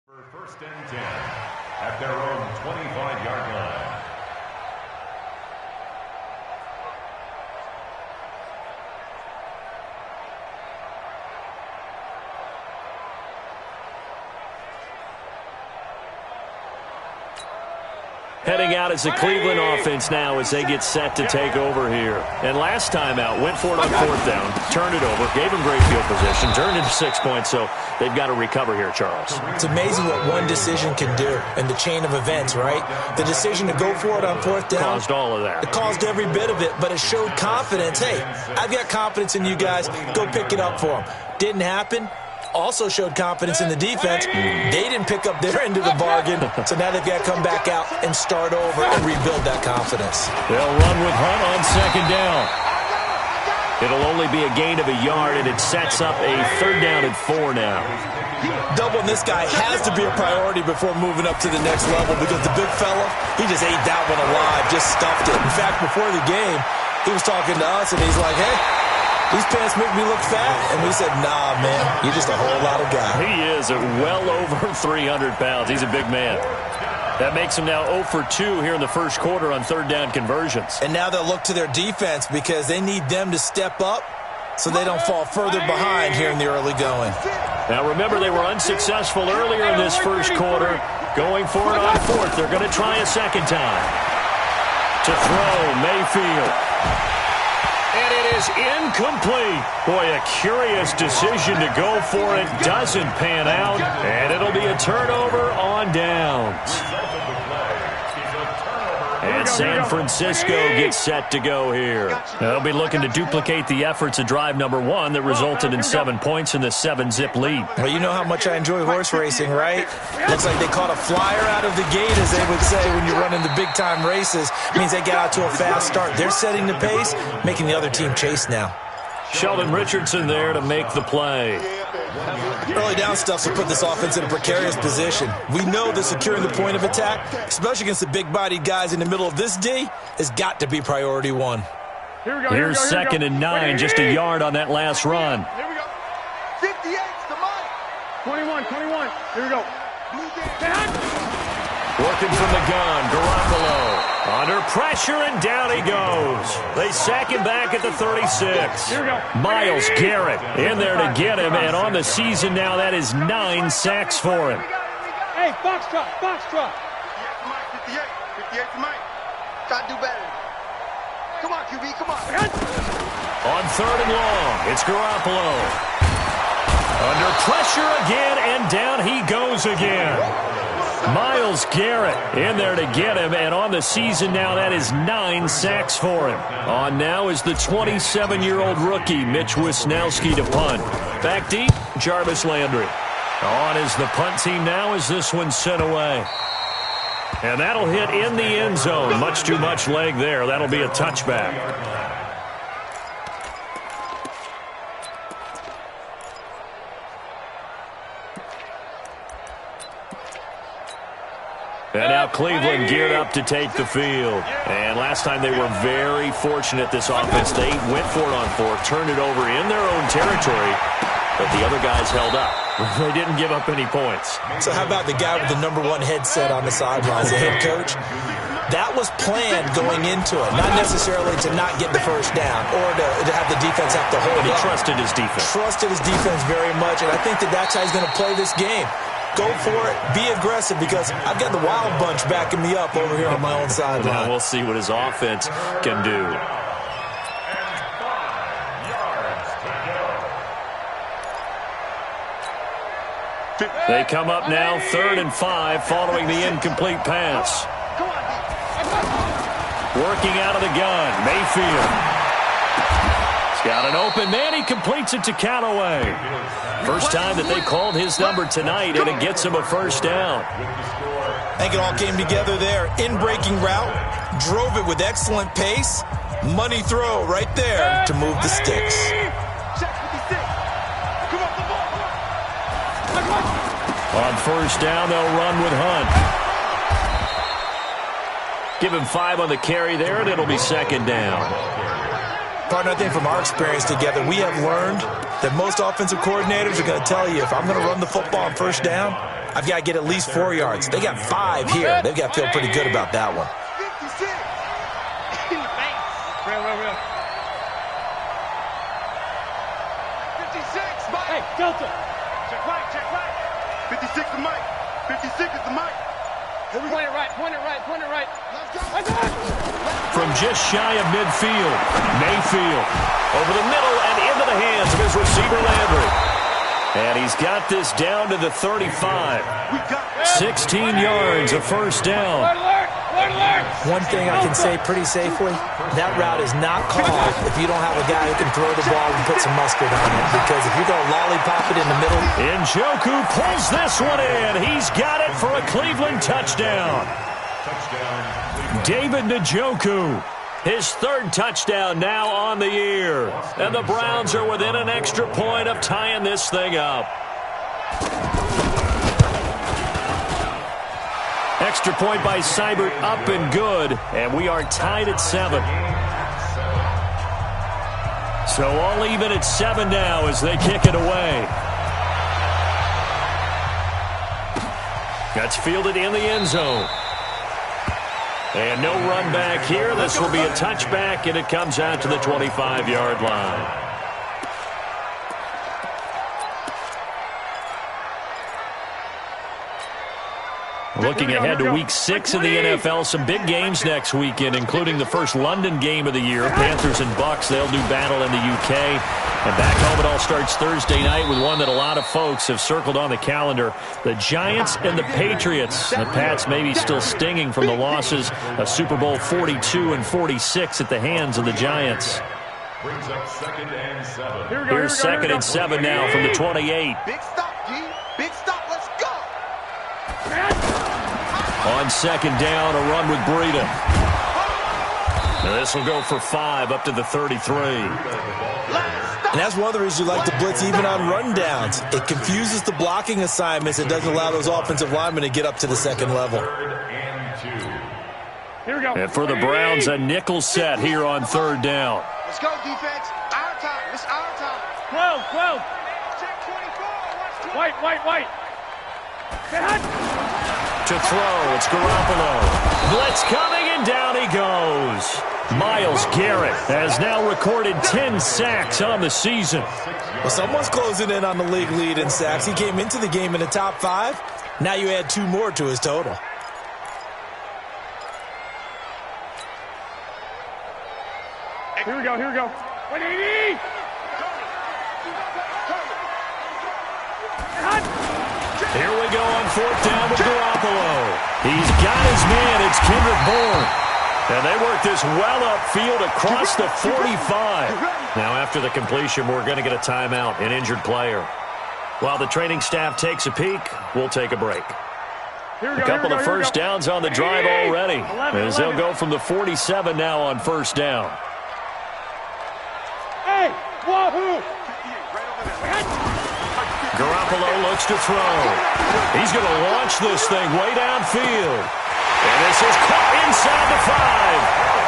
For first and 10 at their own 25-yard line. Heading out is the Cleveland offense now as they get set to take over here. And last time out, went for it on fourth down, turned it over, gave them great field position, turned into 6 points, so they've got to recover here, Charles. It's amazing what one decision can do in the chain of events, right? The decision to go for it on fourth down. Caused all of that. It caused every bit of it, but it showed confidence. Hey, I've got confidence in you guys. Go pick it up for them. Didn't happen. Also showed confidence in the defense. They didn't pick up their end of the bargain, so now they've got to come back out and start over and rebuild that confidence. They'll run with Hunt on second down. It'll only be a gain of a yard, and it sets up a third down and 4 now. Doubling this guy has to be a priority before moving up to the next level because the big fella, he just ate that one alive, just stuffed it. In fact, before the game, he was talking to us, and he's like, hey, these pants make me look fat. And we said, nah, man, you're just a whole lot of guy. He is well over 300 pounds. He's a big man. That makes him now 0 for 2 here in the first quarter on third down conversions. And now they'll look to their defense because they need them to step up so they don't fall further behind here in the early going. Now, remember, they were unsuccessful earlier in this first quarter. Going for it on fourth. They're going to try a second time. To throw, Mayfield. And it is incomplete. Boy, a curious decision to go for it. Doesn't pan out. And it'll be a turnover on downs. And San Francisco gets set to go here. They'll be looking to duplicate the efforts of drive number 1 that resulted in 7 points in the 7-zip lead. Well, you know how much I enjoy horse racing, right? Looks like they caught a flyer out of the gate, as they would say when you're running the big-time races. It means they get out to a fast start. They're setting the pace, making the other team chase now. Sheldon Richardson there to make the play. Early down stuff will put this offense in a precarious position. We know that securing the point of attack, especially against the big-bodied guys in the middle of this D, has got to be priority 1. Here's second and 9, just a yard on that last run. Here we go. 58's the mark. 21. Here we go. Working from the gun, Garoppolo. Under pressure, and down he goes. They sack him back at the 36. Myles Garrett in there to get him, and on the season now, that is 9 sacks for him. Hey, box truck. 58 to Mike. Try to do better. Come on, QB, come on. On third and long, it's Garoppolo. Under pressure again, and down he goes again. Myles Garrett in there to get him, and on the season now, that is 9 sacks for him. On now is the 27-year-old rookie, Mitch Wisnowski, to punt. Back deep, Jarvis Landry. On is the punt team now as this one's sent away. And that'll hit in the end zone. Much too much leg there. That'll be a touchback. And now Cleveland geared up to take the field. And last time they were very fortunate, this offense. They went for it on fourth, turned it over in their own territory, but the other guys held up. They didn't give up any points. So how about the guy with the number 1 headset on the sidelines, the head coach? That was planned going into it, not necessarily to not get the first down or to have the defense have to hold But he up. trusted his defense. Trusted his defense very much, and I think that's how he's going to play this game. Go for it. Be aggressive because I've got the wild bunch backing me up over here on my own sideline. Now we'll see what his offense can do. They come up now, 3rd and 5, following the incomplete pass. Working out of the gun, Mayfield. He's got an open man. He completes it to Callaway. First time that they called his number tonight, and it gets him a first down. I think it all came together there. In-breaking route, drove it with excellent pace. Money throw right there to move the sticks. On first down, they'll run with Hunt. Give him 5 on the carry there, and it'll be second down. Partner, I think from our experience together, we have learned that most offensive coordinators are going to tell you, if I'm going to run the football on first down, I've got to get at least 4 yards. They got 5 here. They've got to feel pretty good about that one. 56. In the face. Real. 56, Mike. Hey, Delta. Check right. 56 to Mike. 56 is the Mike. Point it right. Let's go. From just shy of midfield, Mayfield over the middle and into the hands of his receiver, Landry. And he's got this down to the 35. 16 yards, a first down. One thing I can say pretty safely, that route is not called if you don't have a guy who can throw the ball and put some mustard on it. Because if you're going to lollipop it in the middle. Njoku pulls this one in. He's got it for a Cleveland touchdown. David Njoku, his 3rd touchdown now on the year. And the Browns are within an extra point of tying this thing up. Extra point by Seibert, up and good, and we are tied at 7. So all even at 7 now as they kick it away. That's fielded in the end zone. And no run back here. This will be a touchback, and it comes out to the 25-yard line. Looking ahead to Week 6 of the NFL, some big games next weekend, including the first London game of the year, Panthers and Bucks. They'll do battle in the UK. And back home, it all starts Thursday night with one that a lot of folks have circled on the calendar, the Giants and the Patriots. The Pats maybe still stinging from the losses of Super Bowl 42 and 46 at the hands of the Giants. Brings up 2nd and 7. Here's 2nd and 7 now from the 28. Big stop, G. Big stop. Let's go. On 2nd down, a run with Breida. Now this will go for 5 up to the 33. And that's one of the reasons you like to blitz even on run downs. It confuses the blocking assignments. It doesn't allow those offensive linemen to get up to the 2nd level. Here we go. And for the Browns, a nickel set here on 3rd down. Let's go, defense. Our time. It's our time. 12. Check 24. White. To throw, it's Garoppolo. Blitz coming, and down he goes. Myles Garrett has now recorded 10 sacks on the season. Well, someone's closing in on the league lead in sacks. He came into the game in the top 5. Now you add 2 more to his total. Here we go. 180. Here we go on 4th down with Garoppolo. He's got his man. It's Kendrick Bourne. And they work this well upfield across the 45. Now after the completion, we're going to get a timeout, an injured player. While the training staff takes a peek, we'll take a break. A couple of first downs on the drive already, as they'll go from the 47 now on 1st down. Hey, wahoo! Garoppolo looks to throw. He's going to launch this thing way downfield. And this is caught inside the 5.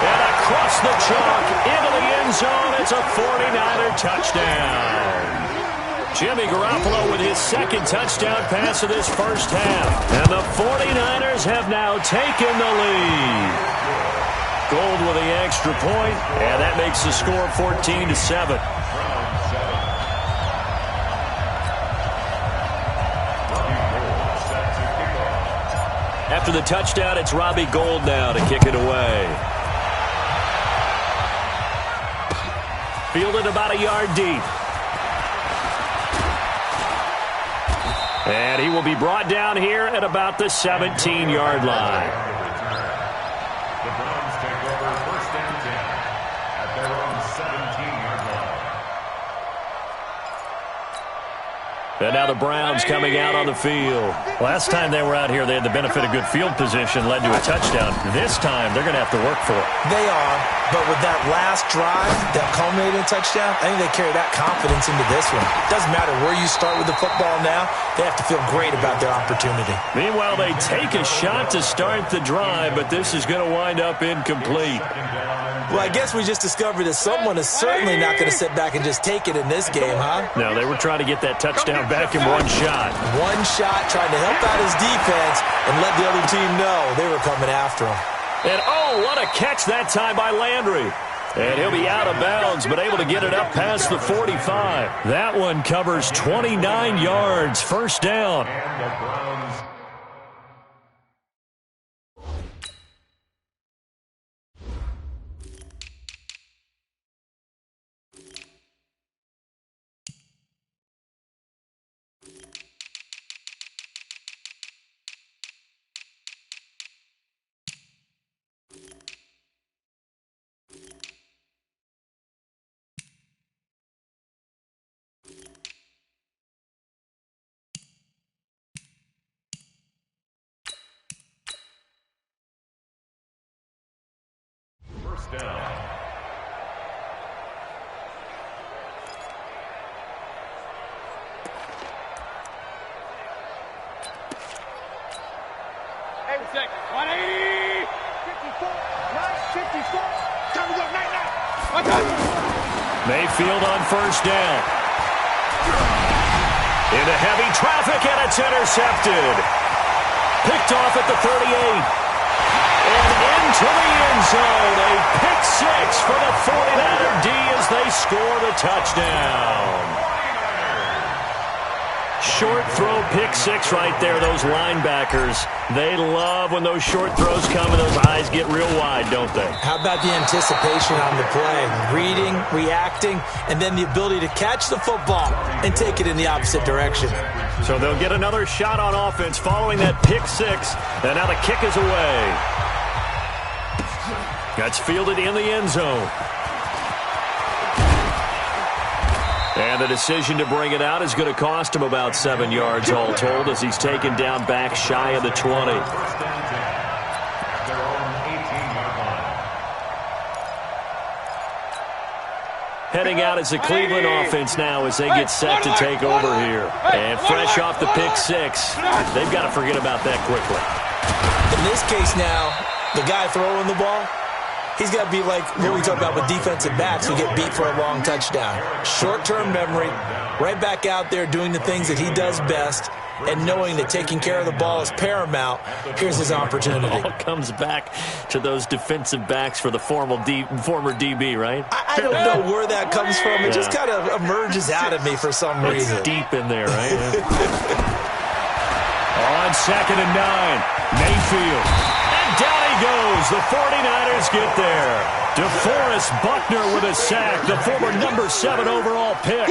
And across the chalk into the end zone. It's a 49er touchdown. Jimmy Garoppolo with his 2nd touchdown pass of this first half. And the 49ers have now taken the lead. Gold with the extra point, and that makes the score 14-7. After the touchdown, it's Robbie Gould now to kick it away. Fielded about a yard deep. And he will be brought down here at about the 17-yard line. The Browns take over 1st and 10 at their own 17-yard line. And now the Browns coming out on the field. Last time they were out here, they had the benefit of good field position, led to a touchdown. This time, they're going to have to work for it. They are, but with that last drive, that culminating touchdown, I think they carry that confidence into this one. Doesn't matter where you start with the football now, they have to feel great about their opportunity. Meanwhile, they take a shot to start the drive, but this is going to wind up incomplete. 2nd down and Well, I guess we just discovered that someone is certainly not going to sit back and just take it in this game, huh? No, they were trying to get that touchdown back in one shot. One shot, trying to help out his defense and let the other team know they were coming after him. And, oh, what a catch that time by Landry. And he'll be out of bounds, but able to get it up past the 45. That one covers 29 yards. First down. And the Browns. First down. Check. 180. 54. Nice. 54. Time to go. Night. Mayfield on first down. Into heavy traffic, and it's intercepted. Picked off at the 38. And into the end zone. A pick six for the 49er D as they score the touchdown. Short throw pick six right there. Those linebackers, they love when those short throws come and those eyes get real wide, don't they? How about the anticipation on the play? Reading, reacting, and then the ability to catch the football and take it in the opposite direction. So they'll get another shot on offense following that pick six. And now the kick is away. That's fielded in the end zone. And the decision to bring it out is going to cost him about 7 yards all told as he's taken down back shy of the 20. First down 10 at their own 18-yard line. Heading out as the Cleveland offense now as they get set to take over here. And fresh off the pick six, they've got to forget about that quickly. In this case now, the guy throwing the ball, he's got to be like what we talk about with defensive backs who get beat for a long touchdown. Short-term memory, right back out there doing the things that he does best, and knowing that taking care of the ball is paramount. Here's his opportunity. It all comes back to those defensive backs for the former DB, right? I don't know where that comes from. It just kind of emerges out of me for some reason. It's deep in there, right? On 2nd and 9, Mayfield. And down he goes. The 49ers get there. DeForest Buckner with a sack, the former number 7 overall pick.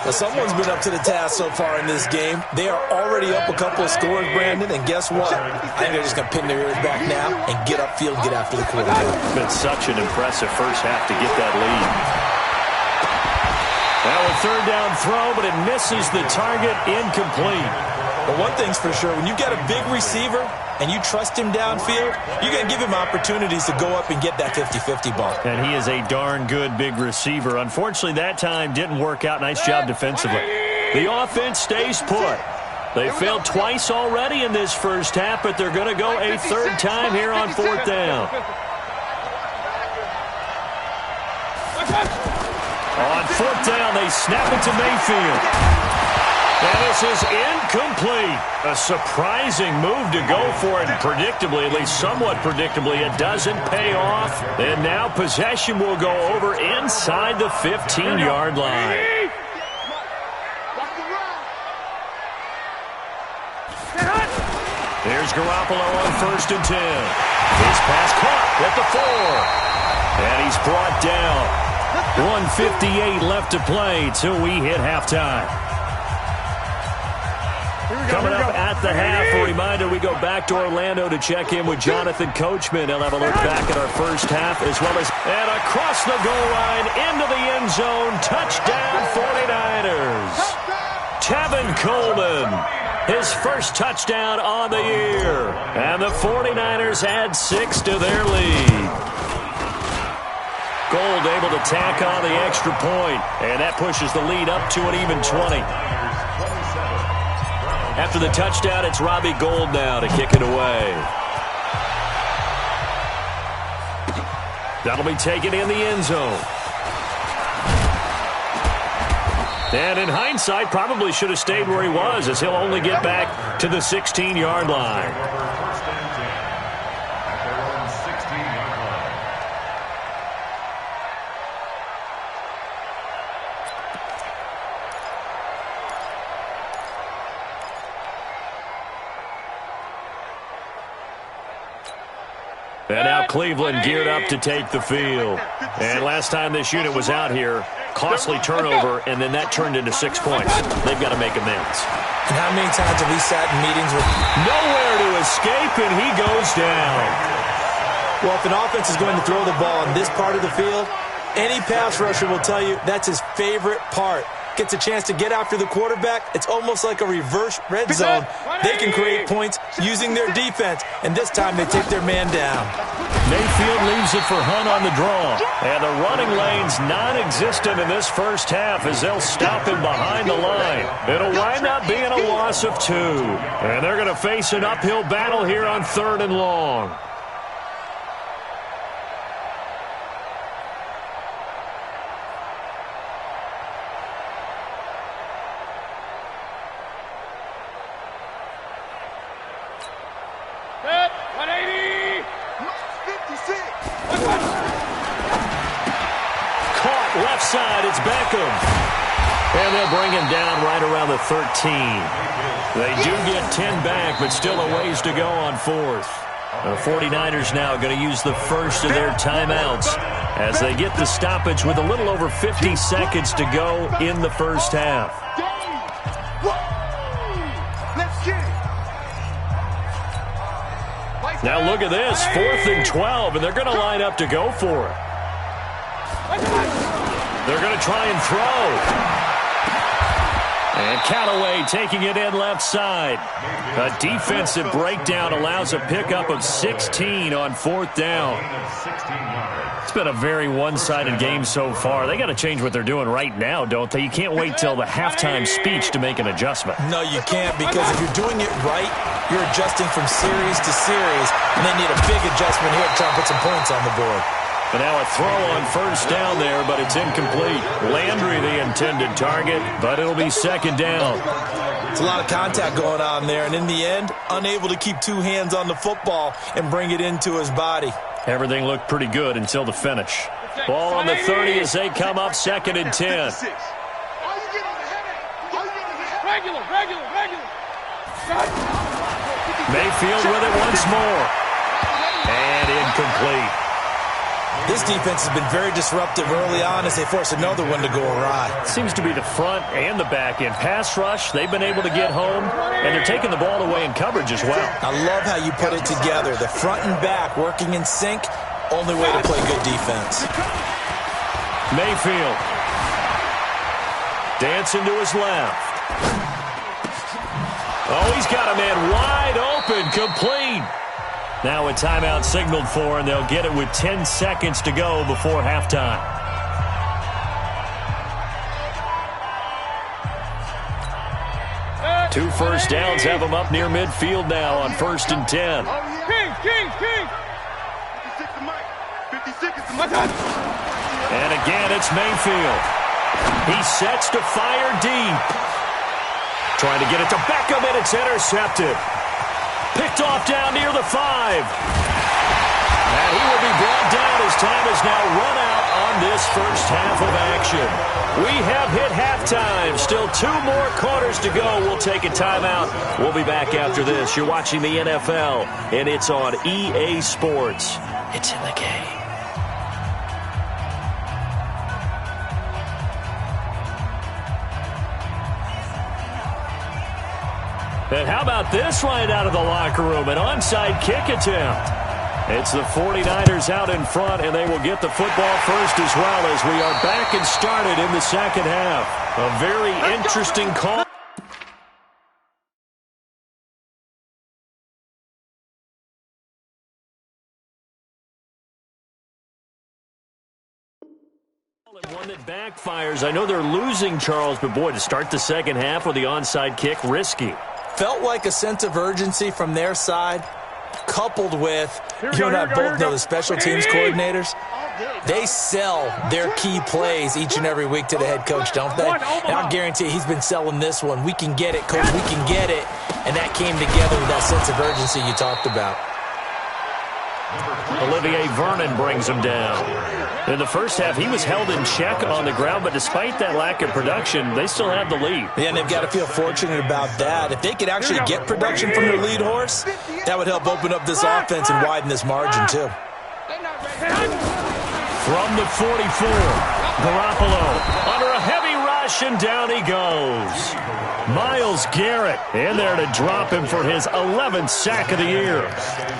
Well, someone's been up to the task so far in this game. They are already up a couple of scores, Brandon, and guess what? I think they're just going to pin their ears back now and get upfield and get after the quarterback. It's been such an impressive first half to get that lead. Now a third down throw, but it misses the target, incomplete. But one thing's for sure, when you've got a big receiver and you trust him downfield, you're going to give him opportunities to go up and get that 50-50 ball. And he is a darn good big receiver. Unfortunately, that time didn't work out. Nice job defensively. The offense stays put. They failed twice already in this first half, but they're going to go a third time here on 4th down. On 4th down, they snap it to Mayfield. And this is incomplete. A surprising move to go for it, and predictably, at least somewhat predictably, it doesn't pay off. And now possession will go over inside the 15-yard line. Here's Garoppolo on 1st and 10. His pass caught at the 4. And he's brought down. 1:58 left to play till we hit halftime. Coming up at the half, a reminder, we go back to Orlando to check in with Jonathan Coachman. He'll have a look back at our first half as well as and across the goal line into the end zone. Touchdown 49ers. Tevin Coleman, his first touchdown on the year. And the 49ers add 6 to their lead. Gold able to tack on the extra point, and that pushes the lead up to an even 20. After the touchdown, it's Robbie Gould now to kick it away. That'll be taken in the end zone. And in hindsight, probably should have stayed where he was, as he'll only get back to the 16-yard line. First and 10 at their own 16-yard line. And now Cleveland geared up to take the field. And last time this unit was out here, costly turnover, and then that turned into 6 points. They've got to make amends. And how many times have we sat in meetings with nowhere to escape, and he goes down. Well, if an offense is going to throw the ball in this part of the field, any pass rusher will tell you that's his favorite part. Gets a chance to get after the quarterback. It's almost like a reverse red zone. They can create points using their defense, and this time they take their man down. Mayfield leaves it for Hunt on the draw. And the running lane's non-existent in this first half as they'll stop him behind the line. It'll wind up being a loss of 2. And they're going to face an uphill battle here on 3rd and long. Left side, it's Beckham. And they'll bring him down right around the 13. They do get 10 back, but still a ways to go on 4th. The 49ers now going to use the first of their timeouts as they get the stoppage with a little over 50 seconds to go in the first half. Now look at this, 4th and 12, and they're going to line up to go for it. They're going to try and throw. And Callaway taking it in left side. A defensive breakdown allows a pickup of 16 on 4th down. It's been a very one-sided game so far. They got to change what they're doing right now, don't they? You can't wait till the halftime speech to make an adjustment. No, you can't, because if you're doing it right, you're adjusting from series to series, and they need a big adjustment here to try and put some points on the board. And now a throw on 1st down there, but it's incomplete. Landry the intended target, but it'll be 2nd down. It's a lot of contact going on there, and in the end, unable to keep 2 hands on the football and bring it into his body. Everything looked pretty good until the finish. Ball on the 30 as they come up 2nd and 10. Regular. Mayfield with it once more. And incomplete. This defense has been very disruptive early on as they force another one to go awry. Seems to be the front and the back end. Pass rush, they've been able to get home, and they're taking the ball away in coverage as well. I love how you put it together. The front and back working in sync, only way to play good defense. Mayfield. Dancing to his left. Oh, he's got a man wide open, complete. Now a timeout signaled for, and they'll get it with 10 seconds to go before halftime. Two first downs have them up near midfield now on 1st and 10. King. 56 is the mic. And again, it's Mayfield. He sets to fire deep. Trying to get it to Beckham, and it's intercepted. Picked off down near the 5. And he will be brought down as time is now run out on this first half of action. We have hit halftime. Still 2 more quarters to go. We'll take a timeout. We'll be back after this. You're watching the NFL, and it's on EA Sports. It's in the game. And how about this right out of the locker room? An onside kick attempt. It's the 49ers out in front, and they will get the football first as well as we are back and started in the second half. A very interesting call. One that backfires. I know they're losing, Charles, but boy, to start the second half with the onside kick, risky. Felt like a sense of urgency from their side, coupled with, you and I both know the special teams coordinators, They sell their key plays each and every week to the head coach, don't they? And I guarantee he's been selling this one. We can get it, coach. We can get it. And that came together with that sense of urgency you talked about. Olivier Vernon brings him down. In the first half, he was held in check on the ground, but despite that lack of production, they still have the lead. Yeah, and they've got to feel fortunate about that. If they could actually get production from their lead horse, that would help open up this offense and widen this margin, too. From the 44, Garoppolo under a heavy rush, and down he goes. Myles Garrett in there to drop him for his 11th sack of the year.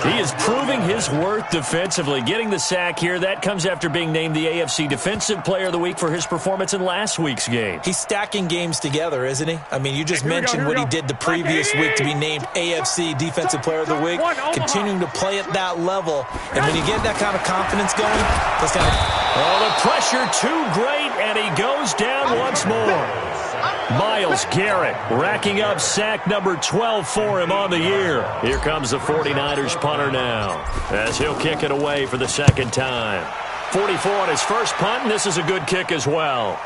He is proving his worth defensively. Getting the sack here, that comes after being named the AFC Defensive Player of the Week for his performance in last week's game. He's stacking games together, isn't he? I mean, you just mentioned what he did the previous week to be named AFC Defensive Player of the Week, continuing to play at that level. And when you get that kind of confidence going, that's kind of... Oh, the pressure too great, and he goes down once more. Myles Garrett racking up sack number 12 for him on the year. Here comes the 49ers punter now, as he'll kick it away for the second time. 44 on his first punt, and this is a good kick as well.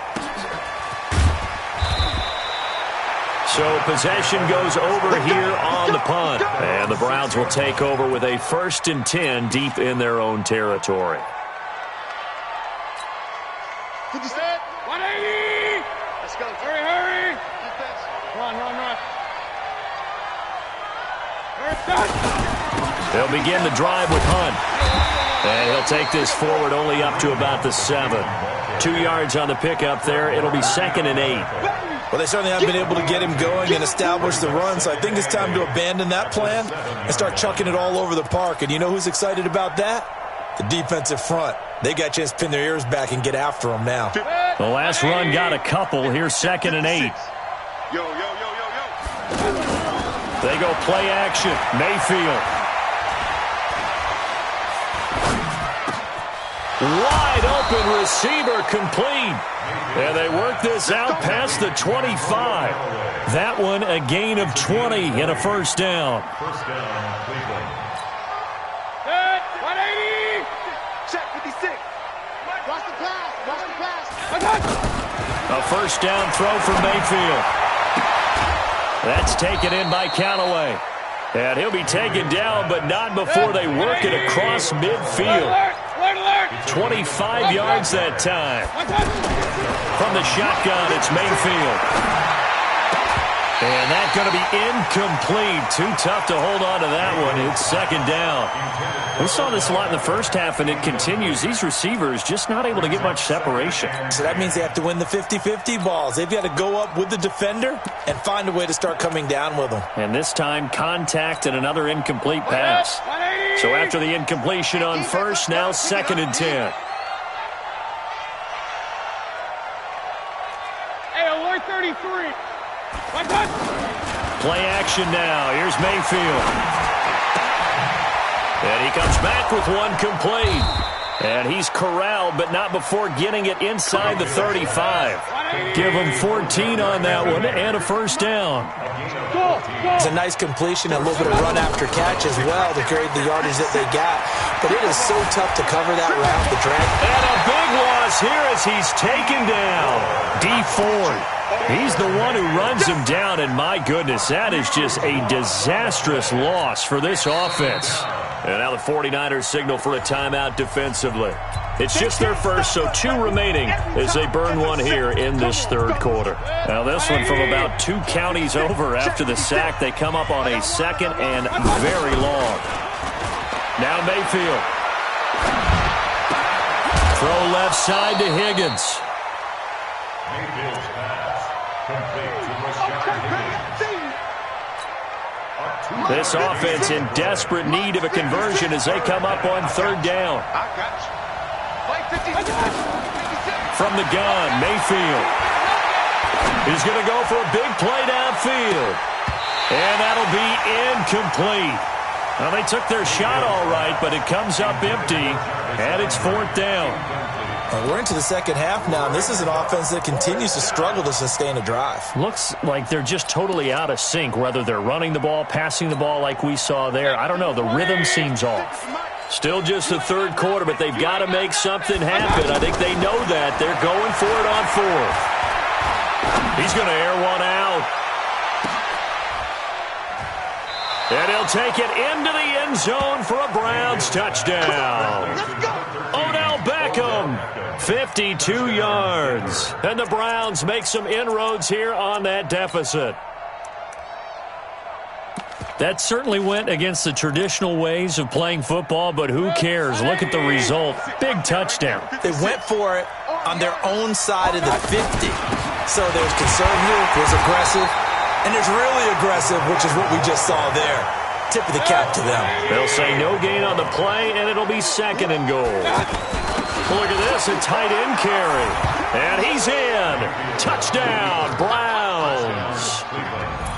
So possession goes over here on the punt, and the Browns will take over with a 1st and 10 deep in their own territory. 180! Let's go. Hurry! Defense. Run. They'll begin the drive with Hunt. And he'll take this forward only up to about the 7. 2 yards on the pickup there. It'll be 2nd and 8. Well, they certainly haven't been able to get him going and establish the run, so I think it's time to abandon that plan and start chucking it all over the park. And you know who's excited about that? The defensive front. They got a chance to pin their ears back and get after him now. The last run got a couple. Here's 2nd and 8. Yo. They go play action. Mayfield. Wide open receiver complete. And they work this out past the 25. That one a gain of 20 and a first down. First down, Cleveland. 180! Check 56. Watch the pass. A first down throw from Mayfield. That's taken in by Callaway. And he'll be taken down, but not before they work it across midfield. 25 yards that time. From the shotgun, it's Mayfield. And that's going to be incomplete. Too tough to hold on to that one. It's 2nd down. We saw this a lot in the first half, and it continues. These receivers just not able to get much separation. So that means they have to win the 50-50 balls. They've got to go up with the defender and find a way to start coming down with them. And this time, contact and another incomplete pass. So after the incompletion on first, now 2nd and 10. Hey, alert 33. Play action now. Here's Mayfield. And he comes back with one complete. And he's corralled, but not before getting it inside the 35. Give him 14 on that one and a first down. It's a nice completion, a little bit of run after catch as well to carry the yardage that they got. But it is so tough to cover that route, the drag. And a big loss here as he's taken down. D Ford. He's the one who runs him down, and my goodness, that is just a disastrous loss for this offense. And now the 49ers signal for a timeout defensively. It's just their first, so 2 remaining as they burn one here in this 3rd quarter. Now this one from about 2 counties over after the sack. They come up on a 2nd and very long. Now Mayfield. Throw left side to Higgins. Mayfield's pass complete to Rashad Higgins. This offense in desperate need of a conversion as they come up on 3rd down. I got you. Play 56. From the gun, Mayfield. He's going to go for a big play downfield. And that'll be incomplete. Well, they took their shot all right, but it comes up empty, and it's 4th down. We're into the second half now, and this is an offense that continues to struggle to sustain a drive. Looks like they're just totally out of sync, whether they're running the ball, passing the ball like we saw there. I don't know. The rhythm seems off. Still just the third quarter, but they've got to make something happen. I think they know that. They're going for it on fourth. He's going to air one out. And he'll take it into the end zone for a Browns touchdown. Odell Beckham, 52 yards. And the Browns make some inroads here on that deficit. That certainly went against the traditional ways of playing football, but who cares? Look at the result. Big touchdown. They went for it on their own side of the 50. So there's conservative, there's aggressive, and there's really aggressive, which is what we just saw there. Tip of the cap to them. They'll say no gain on the play, and it'll be second and goal. Look at this, a tight end carry. And he's in. Touchdown, Browns.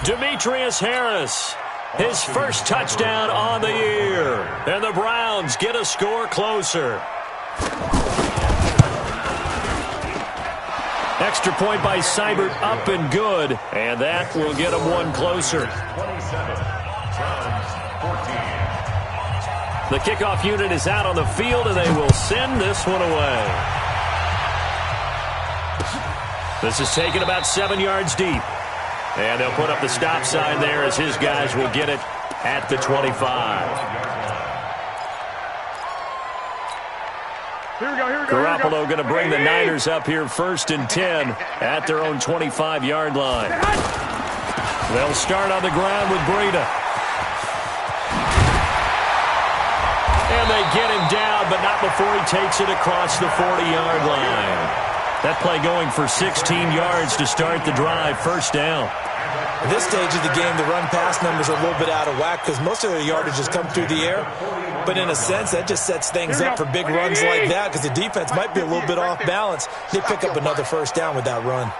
Demetrius Harris, his first touchdown on the year. And the Browns get a score closer. Extra point by Seibert, up and good. And that will get them one closer. 27, Browns 14. The kickoff unit is out on the field, and they will send this one away. This is taken about 7 yards deep. And they'll put up the stop sign there as his guys will get it at the 25. Garoppolo going to bring the Niners up here 1st and 10 at their own 25-yard line. They'll start on the ground with Breida. And they get him down, but not before he takes it across the 40-yard line. That play going for 16 yards to start the drive, 1st down. At this stage of the game, the run-pass numbers are a little bit out of whack because most of their yardage has come through the air. But in a sense, that just sets things up for big runs like that because the defense might be a little bit off balance. They pick up another 1st down with that run.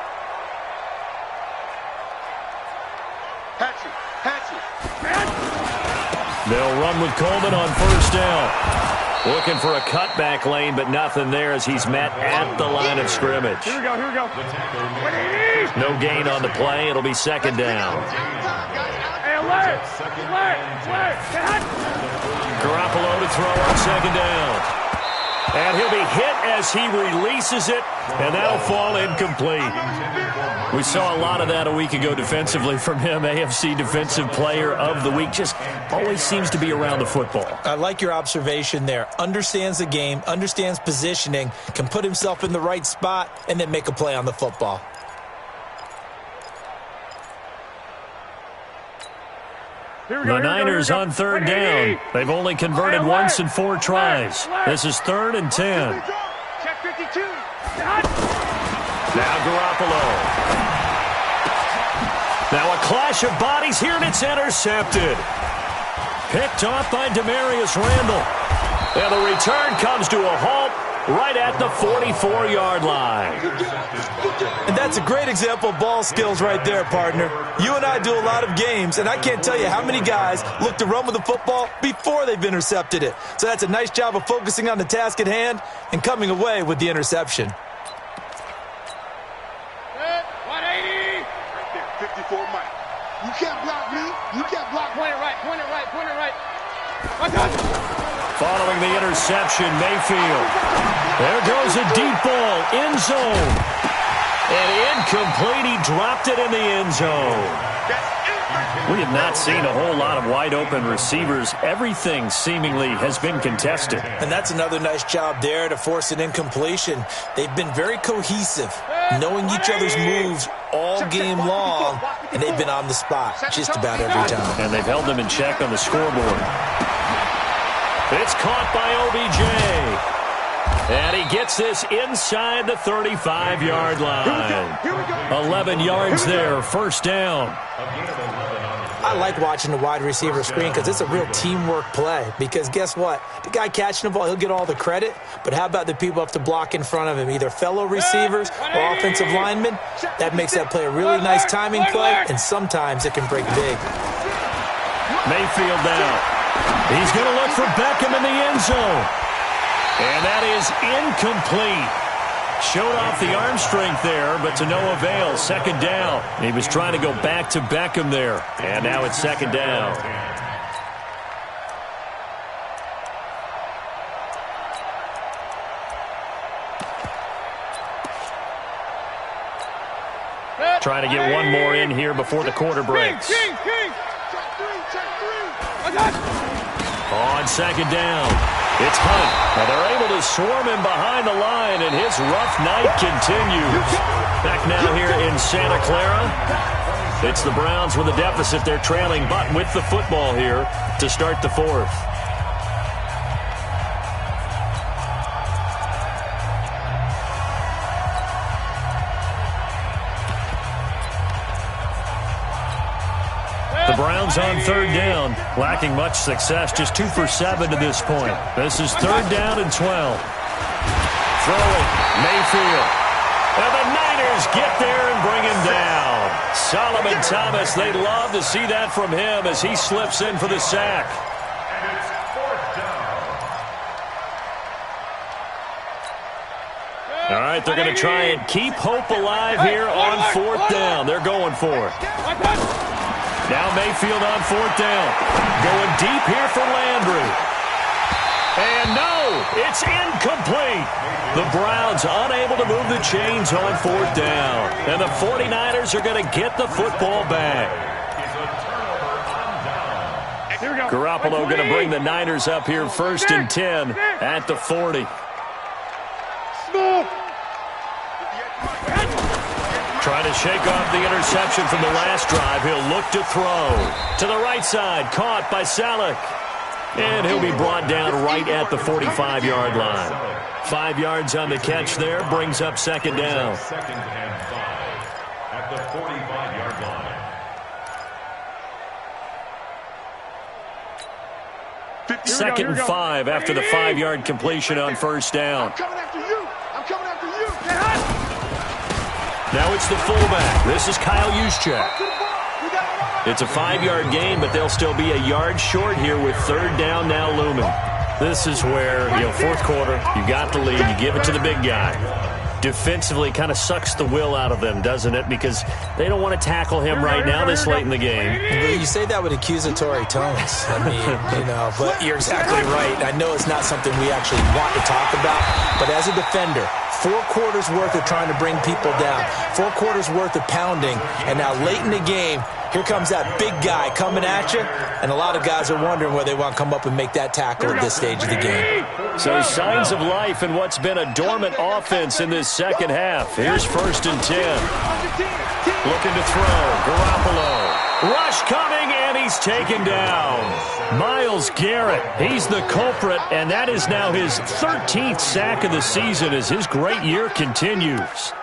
They'll run with Coleman on 1st down. Looking for a cutback lane, but nothing there as he's met at the line of scrimmage. Here we go. No gain on the play. It'll be 2nd down. Hey, alert! Garoppolo to throw on 2nd down. And he'll be hit as he releases it, and that'll fall incomplete. We saw a lot of that a week ago defensively from him. AFC Defensive Player of the Week. Just always seems to be around the football. I like your observation there. Understands the game, understands positioning, can put himself in the right spot, and then make a play on the football. The Niners on 3rd down. They've only converted once in 4 tries. This is 3rd and 10. Check 52. Now Garoppolo. Now a clash of bodies here, and it's intercepted. Picked off by Demarius Randall. And the return comes to a halt right at the 44-yard line. And that's a great example of ball skills right there, partner. You and I do a lot of games, and I can't tell you how many guys look to run with the football before they've intercepted it. So that's a nice job of focusing on the task at hand and coming away with the interception. 180. Right there, 54 Mike. You can't block me. You can't block. Point it right. Following the interception, Mayfield. There goes a deep ball, end zone. And incomplete, he dropped it in the end zone. We have not seen a whole lot of wide-open receivers. Everything seemingly has been contested. And that's another nice job there to force an incompletion. They've been very cohesive, knowing each other's moves all game long, and they've been on the spot just about every time. And they've held them in check on the scoreboard. It's caught by OBJ. And he gets this inside the 35-yard line. 11 yards there, 1st down. I like watching the wide receiver screen because it's a real teamwork play. Because guess what? The guy catching the ball, he'll get all the credit. But how about the people up to block in front of him, either fellow receivers or offensive linemen? That makes that play a really nice timing play, and sometimes it can break big. Mayfield now. He's going to look for Beckham in the end zone. And that is incomplete. Showed off the arm strength there, but to no avail. Second down. He was trying to go back to Beckham there. And now it's second down. Trying to get one more in here before the quarter breaks. On second down, it's Hunt. Now they're able to swarm him behind the line, and his rough night continues. Back now here in Santa Clara. It's the Browns with a deficit. They're trailing, but with the football here to start the fourth. The Browns on third down, lacking much success, just 2 for 7 to this point. This is third down and 12. Throwing, Mayfield. And the Niners get there and bring him down. Solomon Thomas, they'd love to see that from him as he slips in for the sack. And it's fourth down. All right, they're going to try and keep hope alive here on fourth down. They're going for it. Now Mayfield on fourth down. Going deep here for Landry. And no, it's incomplete. The Browns unable to move the chains on fourth down. And the 49ers are going to get the football back. Garoppolo going to bring the Niners up here first and 10 at the 40. Trying to shake off the interception from the last drive. He'll look to throw. To the right side, caught by Salek. And he'll be brought down right at the 45-yard line. 5 yards on the catch there, brings up second down. Second and 5 at the 45-yard line. Second and 5 after the 5-yard completion on first down. I'm coming after you. I'm coming after you. Now it's the fullback. This is Kyle Juszczyk. It's a 5-yard gain, but they'll still be a yard short here with third down now looming. This is where, fourth quarter, you got the lead, you give it to the big guy. Defensively kind of sucks the will out of them, doesn't it? Because they don't want to tackle him right now this late in the game. Well, you say that with accusatory tones. I mean, but you're exactly right. I know it's not something we actually want to talk about, but as a defender, 4 quarters worth of trying to bring people down, 4 quarters worth of pounding, and now late in the game, here comes that big guy coming at you, and a lot of guys are wondering whether they want to come up and make that tackle at this stage of the game. So signs of life in what's been a dormant offense in this second half. Here's first and 10. Looking to throw. Garoppolo. Rush coming, and he's taken down. Myles Garrett, he's the culprit, and that is now his 13th sack of the season as his great year continues.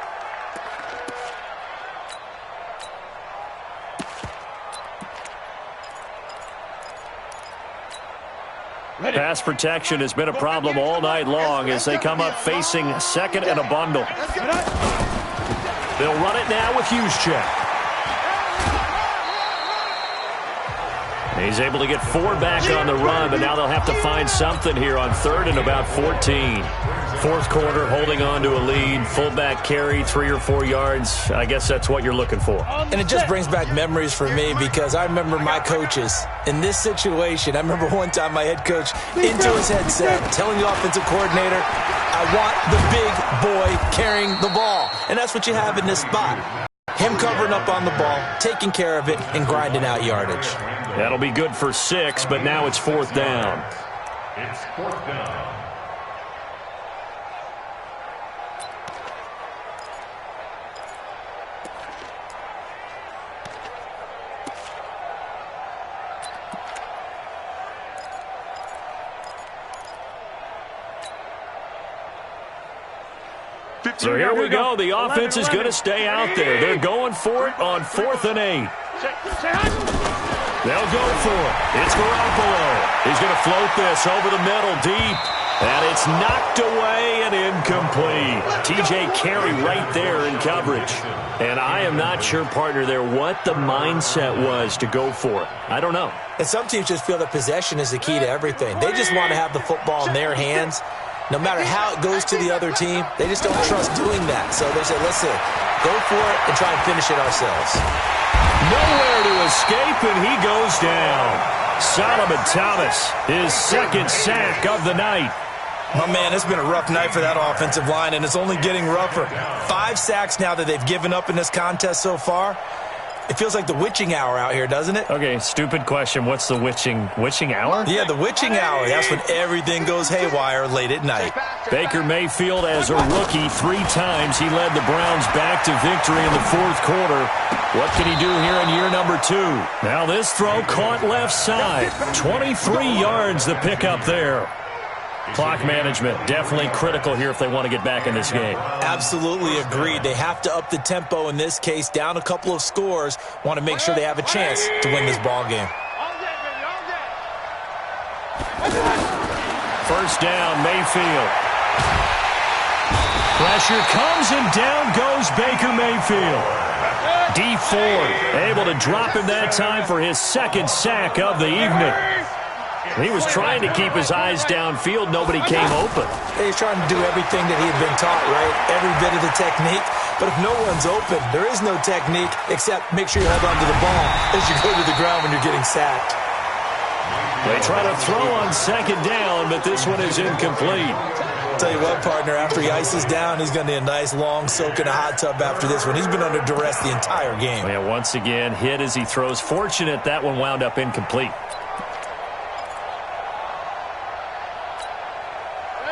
Pass protection has been a problem all night long as they come up facing second and a bundle. They'll run it now with Juszczyk. He's able to get 4 back on the run, but now they'll have to find something here on third and about 14. Fourth quarter, holding on to a lead. Fullback carry, 3 or 4 yards. I guess that's what you're looking for. And it just brings back memories for me because I remember my coaches in this situation. I remember one time my head coach into his headset telling the offensive coordinator, I want the big boy carrying the ball. And that's what you have in this spot. Him covering up on the ball, taking care of it, and grinding out yardage. That'll be good for 6, but now it's fourth down. It's fourth down. So here we go. The offense is going to stay out there. They're going for it on 4th and 8. They'll go for it. It's Garoppolo. He's going to float this over the middle deep. And it's knocked away and incomplete. T.J. Carey right there in coverage. And I am not sure, partner, there what the mindset was to go for it. I don't know. And some teams just feel that possession is the key to everything. They just want to have the football in their hands. No matter how it goes to the other team, they just don't trust doing that. So they say, listen, go for it and try and finish it ourselves. Nowhere to escape, and he goes down. Solomon Thomas, his second sack of the night. Oh, man, it's been a rough night for that offensive line, and it's only getting rougher. 5 sacks now that they've given up in this contest so far. It feels like the witching hour out here, doesn't it? Okay, stupid question. What's the witching hour? Yeah, the witching hour. That's when everything goes haywire late at night. Baker Mayfield, as a rookie, 3 times he led the Browns back to victory in the fourth quarter. What can he do here in year number 2? Now this throw caught left side. 23 yards the pickup there. Clock management, definitely critical here if they want to get back in this game. Absolutely agreed. They have to up the tempo in this case, down a couple of scores. Want to make sure they have a chance to win this ball game. First down, Mayfield. Pressure comes and down goes Baker Mayfield. D Ford able to drop him that time for his second sack of the evening. He was trying to keep his eyes downfield. Nobody came open. He's trying to do everything that he had been taught, right? Every bit of the technique. But if no one's open, there is no technique except make sure you hold on to the ball as you go to the ground when you're getting sacked. They try to throw on second down, but this one is incomplete. Tell you what, partner, after he ices down, he's going to need a nice long soak in a hot tub after this one. He's been under duress the entire game. Yeah, once again, hit as he throws. Fortunate that one wound up incomplete.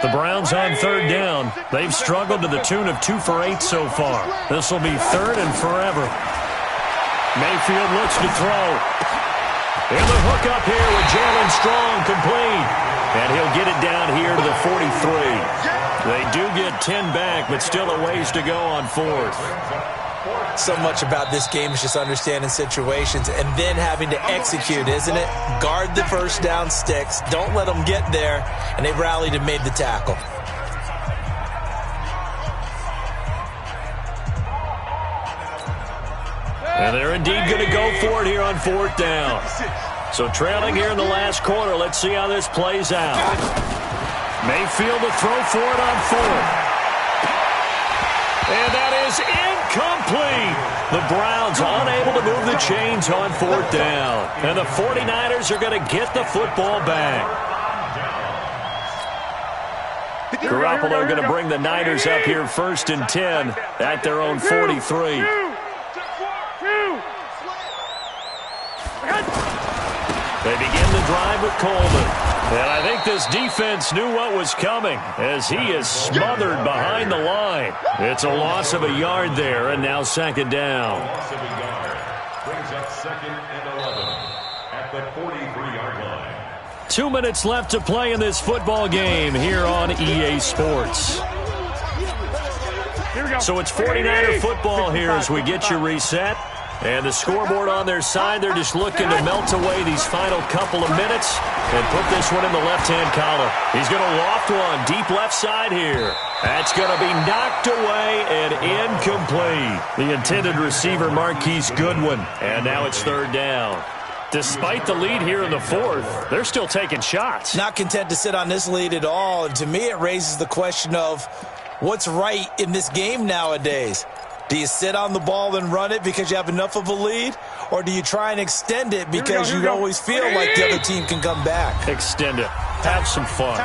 The Browns on third down. They've struggled to the tune of 2 for 8 so far. This will be third and forever. Mayfield looks to throw. And the hook up here with Jalen Strong complete. And he'll get it down here to the 43. They do get 10 back, but still a ways to go on fourth. So much about this game is just understanding situations and then having to execute, isn't it? Guard the first down sticks. Don't let them get there. And they've rallied and made the tackle. And they're indeed going to go for it here on fourth down. So trailing here in the last quarter. Let's see how this plays out. Mayfield to throw for it on fourth. And that is incomplete. The Browns unable to move the chains on fourth down. And the 49ers are going to get the football back. Garoppolo going to bring the Niners up here first and 10 at their own 43. They begin the drive with Coleman. And I think this defense knew what was coming as he is smothered behind the line. It's a loss of a yard there, and now second down. Loss of a yard. Brings up second and 11 at the 43-yard line. 2 minutes left to play in this football game here on EA Sports. So it's 49er football here as we get you reset. And the scoreboard on their side, they're just looking to melt away these final couple of minutes and put this one in the left-hand column. He's going to loft one deep left side here. That's going to be knocked away and incomplete. The intended receiver, Marquise Goodwin. And now it's third down. Despite the lead here in the fourth, they're still taking shots. Not content to sit on this lead at all. And to me, it raises the question of what's right in this game nowadays. Do you sit on the ball and run it because you have enough of a lead? Or do you try and extend it because you always feel like the other team can come back? Extend it. Have some fun.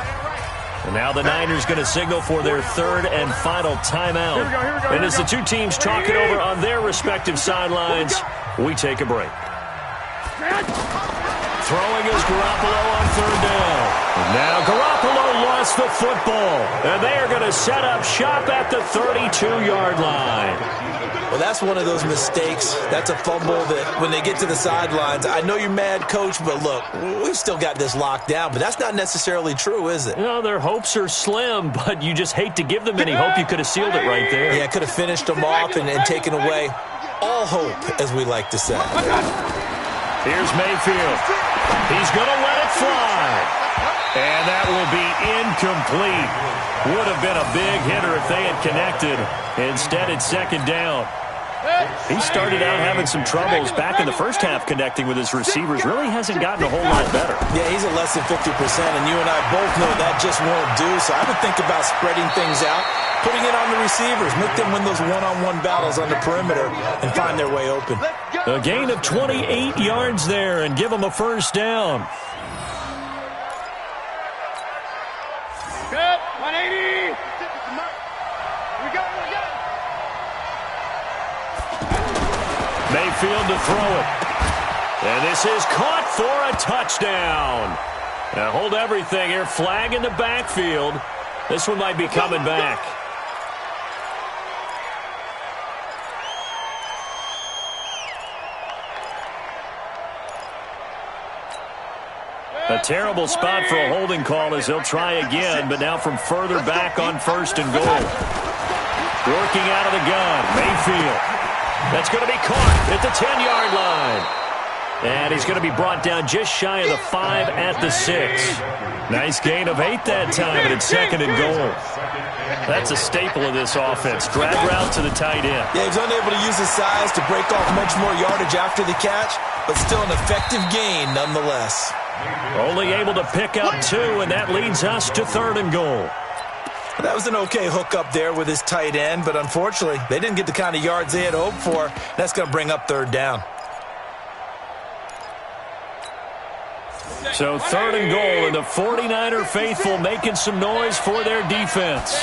And now the Niners going to signal for their third and final timeout. And as the two teams talk it over on their respective sidelines, we take a break. Throwing is Garoppolo on third down. Now Garoppolo lost the football. And they are going to set up shop at the 32-yard line. Well, that's one of those mistakes. That's a fumble that when they get to the sidelines, I know you're mad, Coach, but look, we've still got this locked down. But that's not necessarily true, is it? No, their hopes are slim, but you just hate to give them any hope. You could have sealed it right there. Yeah, could have finished them off and taken away all hope, as we like to say. Here's Mayfield. He's going to let it fly. And that will be incomplete. Would have been a big hitter if they had connected. Instead, it's second down. He started out having some troubles back in the first half connecting with his receivers. Really hasn't gotten a whole lot better. Yeah, he's at less than 50%, and you and I both know that just won't do. So I would think about spreading things out, putting it on the receivers, make them win those one-on-one battles on the perimeter and find their way open. A gain of 28 yards there and give them a first down. Good. 180. We got it. Mayfield to throw it. And this is caught for a touchdown. Now hold everything here. Flag in the backfield. This one might be coming back. A terrible spot for a holding call as they'll try again, but now from further back on 1st and goal. Working out of the gun, Mayfield. That's going to be caught at the 10-yard line. And he's going to be brought down just shy of the 5 at the 6. Nice gain of 8 that time, and it's 2nd and goal. That's a staple of this offense. Drag route to the tight end. Yeah, he's unable to use his size to break off much more yardage after the catch, but still an effective gain nonetheless. Only able to pick up 2, and that leads us to 3rd and goal. That was an okay hook up there with his tight end, but unfortunately, they didn't get the kind of yards they had hoped for. That's going to bring up 3rd down. So 3rd and goal, and the 49er faithful making some noise for their defense.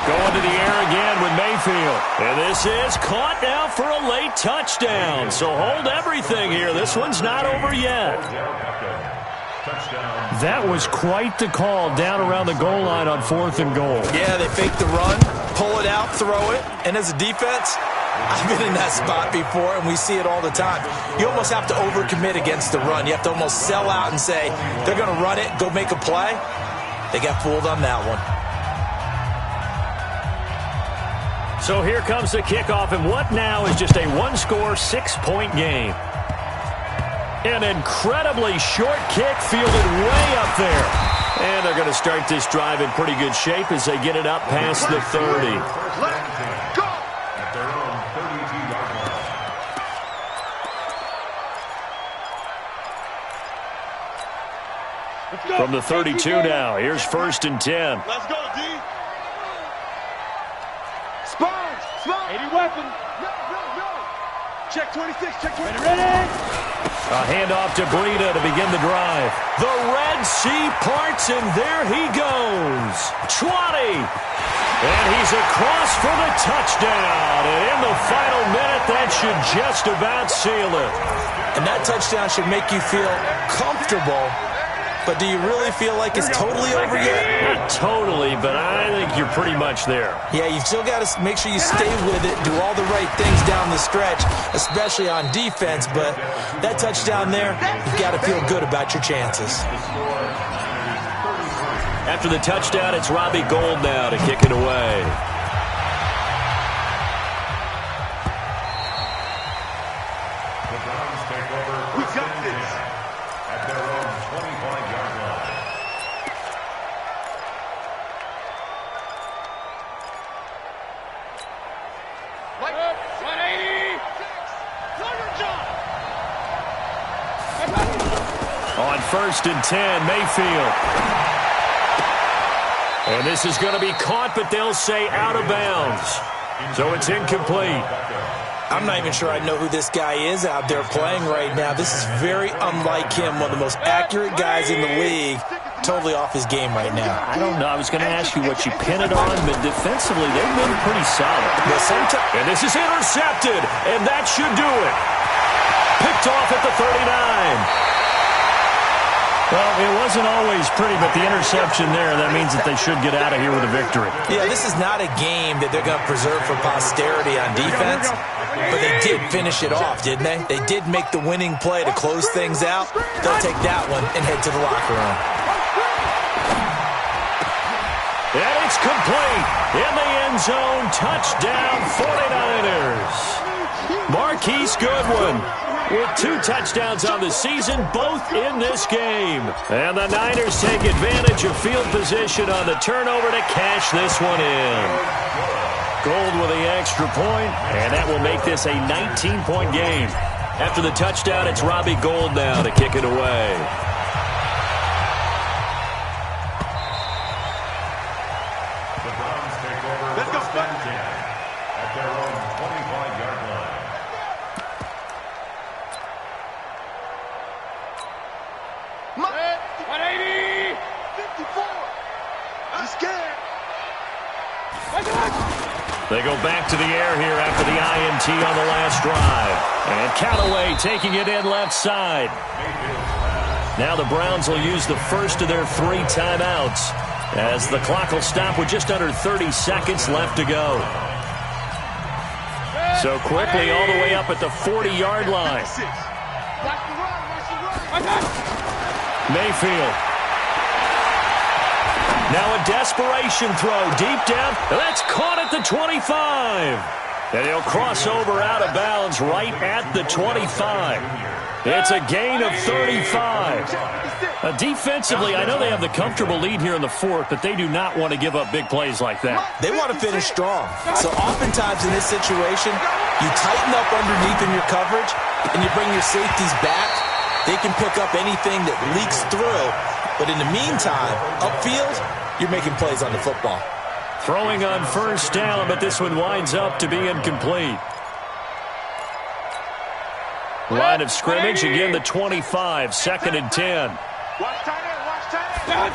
Going to the air again with Mayfield. And this is caught now for a late touchdown. So hold everything here. This one's not over yet. That was quite the call down around the goal line on 4th and goal. Yeah, they fake the run, pull it out, throw it. And as a defense, I've been in that spot before, and we see it all the time. You almost have to overcommit against the run. You have to almost sell out and say, they're going to run it, go make a play. They got fooled on that one. So here comes the kickoff, and what now is just a one-score, 6-point game. An incredibly short kick fielded way up there. And they're going to start this drive in pretty good shape as they get it up past the 30. From the 32 now, here's 1st and 10. Let's go, D. Sponge. 80 weapon. Check 26. Check 26. Ready. A handoff to Breida to begin the drive. The Red Sea parts, and there he goes. 20. And he's across for the touchdown. And in the final minute, that should just about seal it. And that touchdown should make you feel comfortable. But do you really feel like it's totally over yet? Not totally, but I think you're pretty much there. Yeah, you've still got to make sure you stay with it, do all the right things down the stretch, especially on defense. But that touchdown there, you've got to feel good about your chances. After the touchdown, it's Robbie Gould now to kick it away. The Browns take over. We got this. At their own 25-yard line. Wait. 180. On 1st and 10, Mayfield. And this is going to be caught, but they'll say out of bounds. So it's incomplete. I'm not even sure I know who this guy is out there playing right now. This is very unlike him, one of the most accurate guys in the league. Totally off his game right now. I don't know. I was going to ask you what you pin it on, but defensively, they've been pretty solid. And this is intercepted, and that should do it. Picked off at the 39. Well, it wasn't always pretty, but the interception there, that means that they should get out of here with a victory. Yeah, this is not a game that they're going to preserve for posterity on defense, but they did finish it off, didn't they? They did make the winning play to close things out. They'll take that one and head to the locker room. And it's complete. In the end zone, touchdown 49ers. Marquise Goodwin with 2 touchdowns on the season, both in this game. And the Niners take advantage of field position on the turnover to cash this one in. Gold with the extra point, and that will make this a 19-point game. After the touchdown, it's Robbie Gould now to kick it away. The Browns take over first and 10 at their own 25-yard line. Mike, 180. 54. I'm scared. They go back to the air here after the INT on the last drive. And Callaway taking it in left side. Now the Browns will use the first of their 3 timeouts as the clock will stop with just under 30 seconds left to go. So quickly all the way up at the 40-yard line. Mayfield. Now a desperation throw deep down. That's caught at the 25. And he'll cross over out of bounds right at the 25. It's a gain of 35. Defensively, I know they have the comfortable lead here in the 4th, but they do not want to give up big plays like that. They want to finish strong. So oftentimes in this situation, you tighten up underneath in your coverage, and you bring your safeties back. They can pick up anything that leaks through. But in the meantime, upfield, you're making plays on the football. Throwing on first down, but this one winds up to be incomplete. Line of scrimmage, again the 25, 2nd and 10. Watch tight end, watch tight end.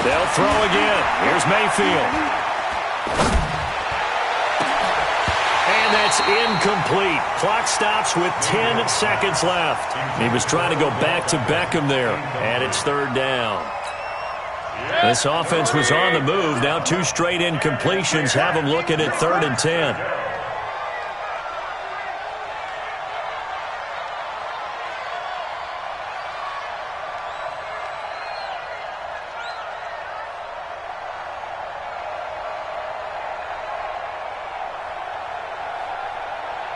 They'll throw again. Here's Mayfield. And that's incomplete. Clock stops with 10 seconds left. He was trying to go back to Beckham there, and it's 3rd down. This offense was on the move. Now 2 straight incompletions have them looking at 3rd and 10.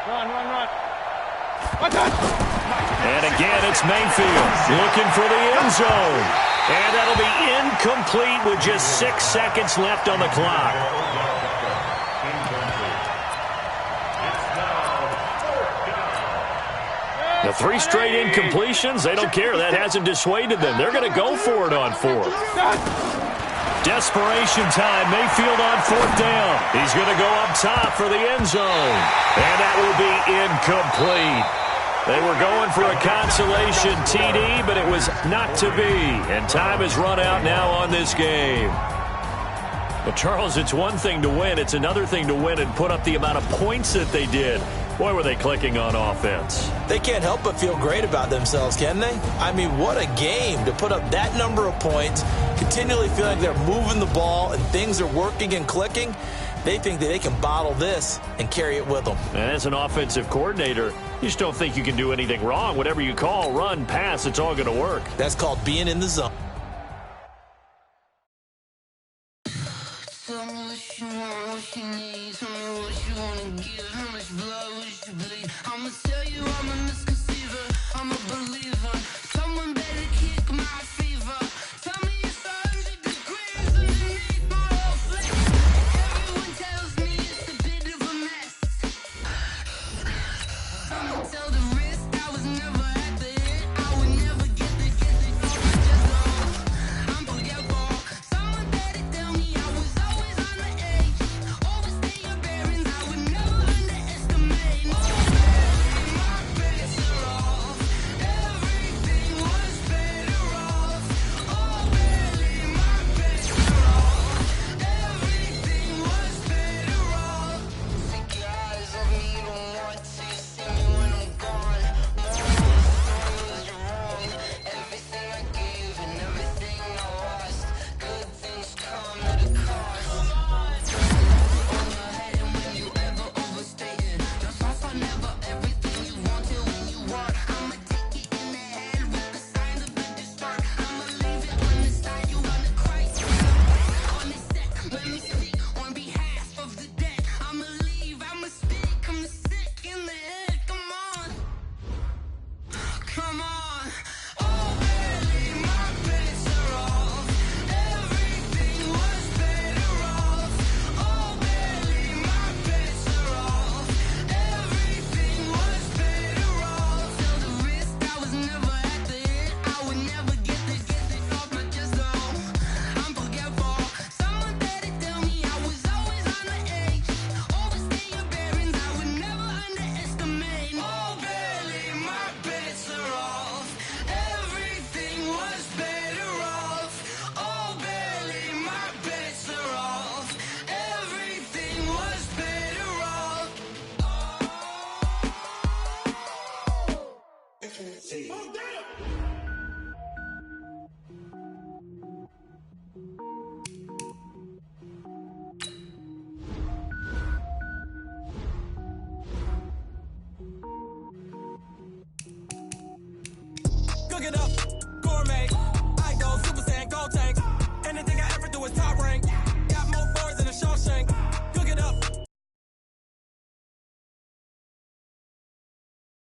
Run. And again, it's Mayfield looking for the end zone. And that'll be incomplete with just 6 seconds left on the clock. The 3 straight incompletions, they don't care. That hasn't dissuaded them. They're going to go for it on 4th. Desperation time. Mayfield on 4th down. He's going to go up top for the end zone. And that will be incomplete. They were going for a consolation TD, but it was not to be. And time has run out now on this game. But, Charles, it's one thing to win. It's another thing to win and put up the amount of points that they did. Boy, were they clicking on offense. They can't help but feel great about themselves, can they? I mean, what a game to put up that number of points, continually feel like they're moving the ball and things are working and clicking. They think that they can bottle this and carry it with them. And as an offensive coordinator, you just don't think you can do anything wrong. Whatever you call, run, pass, it's all going to work. That's called being in the zone. Tell me what you want, what you need. Tell me what you want to give. How much blood would you bleed? I'ma tell you I'm a misconceiver. I'm a believer. Someone better kick my fever. Tell me it's 100 degrees underneath my whole flesh. Everyone tells me it's a bit of a mess. I'ma tell the risk I was never at the end. I would never get the I'm forgetful. Someone better tell me I was always on the edge. Overstay your bearings, I would never underestimate. looking up.